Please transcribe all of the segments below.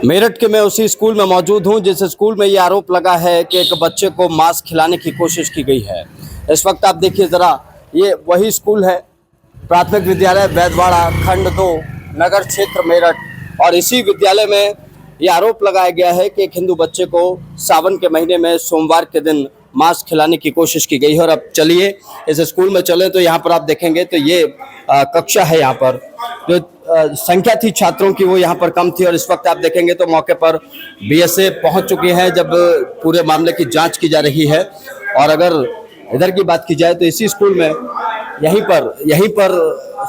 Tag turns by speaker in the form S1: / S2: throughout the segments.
S1: मेरठ के मैं उसी स्कूल में मौजूद हूं जिस स्कूल में ये आरोप लगा है कि एक बच्चे को मांस खिलाने की कोशिश की गई है। इस वक्त आप देखिए ज़रा, ये वही स्कूल है, प्राथमिक विद्यालय वैदवाड़ा खंड 2 नगर क्षेत्र मेरठ। और इसी विद्यालय में ये आरोप लगाया गया है कि एक हिंदू बच्चे को सावन के महीने में सोमवार के दिन मांस खिलाने की कोशिश की गई है। और अब चलिए इस स्कूल में चलें तो यहाँ पर आप देखेंगे तो ये कक्षा है। यहाँ पर जो संख्या थी छात्रों की वो यहाँ पर कम थी। और इस वक्त आप देखेंगे तो मौके पर बीएसए पहुँच चुकी हैं जब पूरे मामले की जांच की जा रही है। और अगर इधर की बात की जाए तो इसी स्कूल में यहीं पर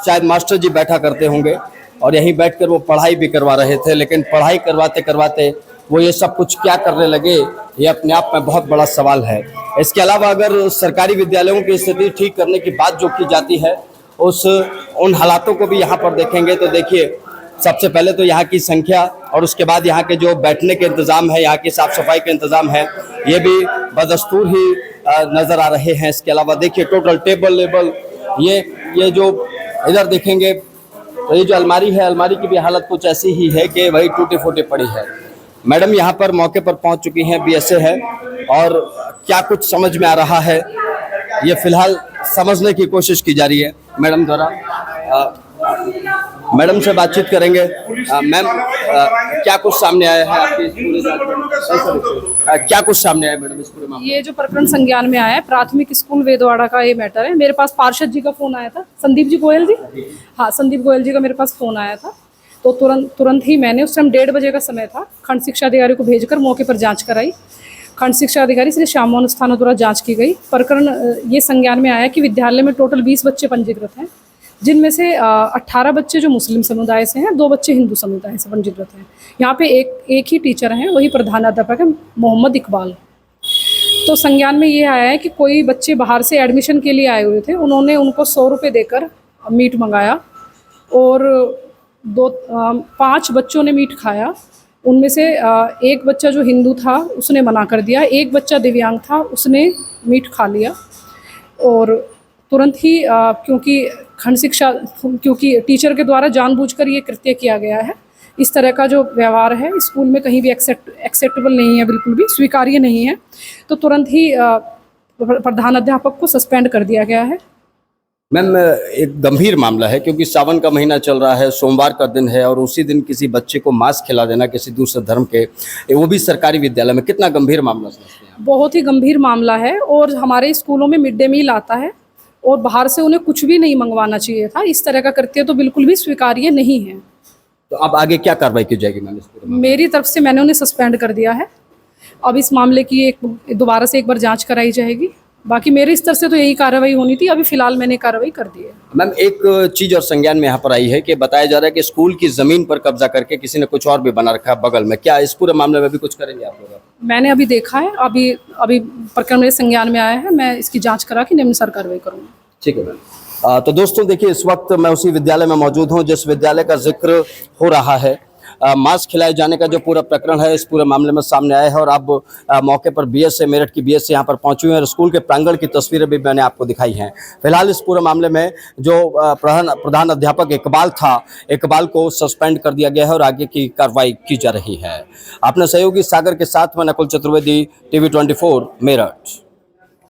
S1: शायद मास्टर जी बैठा करते होंगे और यहीं बैठकर वो पढ़ाई भी करवा रहे थे। लेकिन पढ़ाई करवाते करवाते वो ये सब कुछ क्या करने लगे, ये अपने आप में बहुत बड़ा सवाल है। इसके अलावा अगर सरकारी विद्यालयों की स्थिति ठीक करने की बात जो की जाती है उन हालातों को भी यहाँ पर देखेंगे तो देखिए, सबसे पहले तो यहाँ की संख्या और उसके बाद यहाँ के जो बैठने के इंतज़ाम है, यहाँ की साफ़ सफाई के इंतज़ाम है, ये भी बदस्तूर ही नज़र आ रहे हैं। इसके अलावा देखिए टोटल टेबल लेबल, ये जो इधर देखेंगे तो ये जो अलमारी है, अलमारी की भी हालत कुछ ऐसी ही है कि वही टूटी फूटी पड़ी है। मैडम यहाँ पर मौके पर पहुँच चुकी हैं, बीएसए है, और क्या कुछ समझ में आ रहा है ये फिलहाल समझने की कोशिश की जा रही है मैडम द्वारा। मैडम से बातचीत करेंगे। मैम, क्या कुछ सामने आया है आपकी पूरे क्या कुछ सामने आया मैडम इस पूरे मामले?
S2: ये जो प्रकरण संज्ञान में आया है प्राथमिक स्कूल वेदवाड़ा का ये मैटर है। मेरे पास पार्षद जी का फोन आया था, संदीप जी गोयल जी, हाँ संदीप गोयल जी का मेरे पास फोन आया था। तो तुरंत ही मैंने, उस टाइम 1:30 बजे का समय था, खंड शिक्षा अधिकारी को भेजकर मौके पर जाँच कराई। खंड शिक्षा अधिकारी श्री श्याम मोहन अस्थाना द्वारा जाँच की गई। प्रकरण ये संज्ञान में आया कि विद्यालय में टोटल 20 बच्चे पंजीकृत हैं, जिनमें से 18 बच्चे जो मुस्लिम समुदाय से हैं, 2 बच्चे हिंदू समुदाय से पंजीकृत हैं। यहाँ पे एक ही टीचर हैं, वही प्रधानाध्यापक है मोहम्मद इकबाल। तो संज्ञान में ये आया है कि कोई बच्चे बाहर से एडमिशन के लिए आए हुए थे, उन्होंने उनको 100 रुपये देकर मीट मंगाया और 5 बच्चों ने मीट खाया। उनमें से एक बच्चा जो हिंदू था उसने मना कर दिया, एक बच्चा दिव्यांग था उसने मीट खा लिया। और तुरंत ही क्योंकि टीचर के द्वारा जानबूझकर ये कृत्य किया गया है, इस तरह का जो व्यवहार है स्कूल में कहीं भी एक्सेप्टेबल नहीं है, बिल्कुल भी स्वीकार्य नहीं है। तो तुरंत ही प्रधानाध्यापक को सस्पेंड कर दिया गया है।
S1: मैम, एक गंभीर मामला है क्योंकि सावन का महीना चल रहा है, सोमवार का दिन है और उसी दिन किसी बच्चे को मांस खिला देना किसी दूसरे धर्म के, वो भी सरकारी विद्यालय में, कितना गंभीर मामला समझते हैं?
S2: बहुत ही गंभीर मामला है। और हमारे स्कूलों में मिड डे मील आता है और बाहर से उन्हें कुछ भी नहीं मंगवाना चाहिए था। इस तरह का कृत्य तो बिल्कुल भी स्वीकार्य नहीं है।
S1: तो अब आगे क्या कार्रवाई की जाएगी मैम?
S2: मेरी तरफ से मैंने उन्हें सस्पेंड कर दिया है। अब इस मामले की दोबारा से एक बार जांच कराई जाएगी। बाकी मेरे स्तर से तो यही कार्रवाई होनी थी, अभी फिलहाल मैंने कार्रवाई कर दी है।
S1: मैम, एक चीज़ और संज्ञान में यहाँ पर आई है कि बताया जा रहा है कि स्कूल की ज़मीन पर कब्जा करके किसी ने कुछ और भी बना रखा है बगल में। क्या इस पूरे मामले में भी कुछ करेंगे आप लोग?
S2: मैंने अभी देखा है, अभी प्रकरण मेरे संज्ञान में आया है, मैं इसकी जाँच करा के निम्नानुसार कार्रवाई करूँगा।
S1: ठीक है मैम। तो दोस्तों देखिए, इस वक्त मैं उसी विद्यालय में मौजूद हूँ जिस विद्यालय का जिक्र हो रहा है। मांस खिलाए जाने का जो पूरा प्रकरण है इस पूरे मामले में सामने आया है। और अब मौके पर बीएसए, मेरठ की बीएसए यहाँ पर पहुंची हुई है और स्कूल के प्रांगण की तस्वीरें भी मैंने आपको दिखाई हैं। फिलहाल इस पूरे मामले में जो प्रधान अध्यापक इकबाल था, इकबाल को सस्पेंड कर दिया गया है और आगे की कार्रवाई की जा रही है। अपने सहयोगी सागर के साथ में नकुल चतुर्वेदी, TV 24 मेरठ।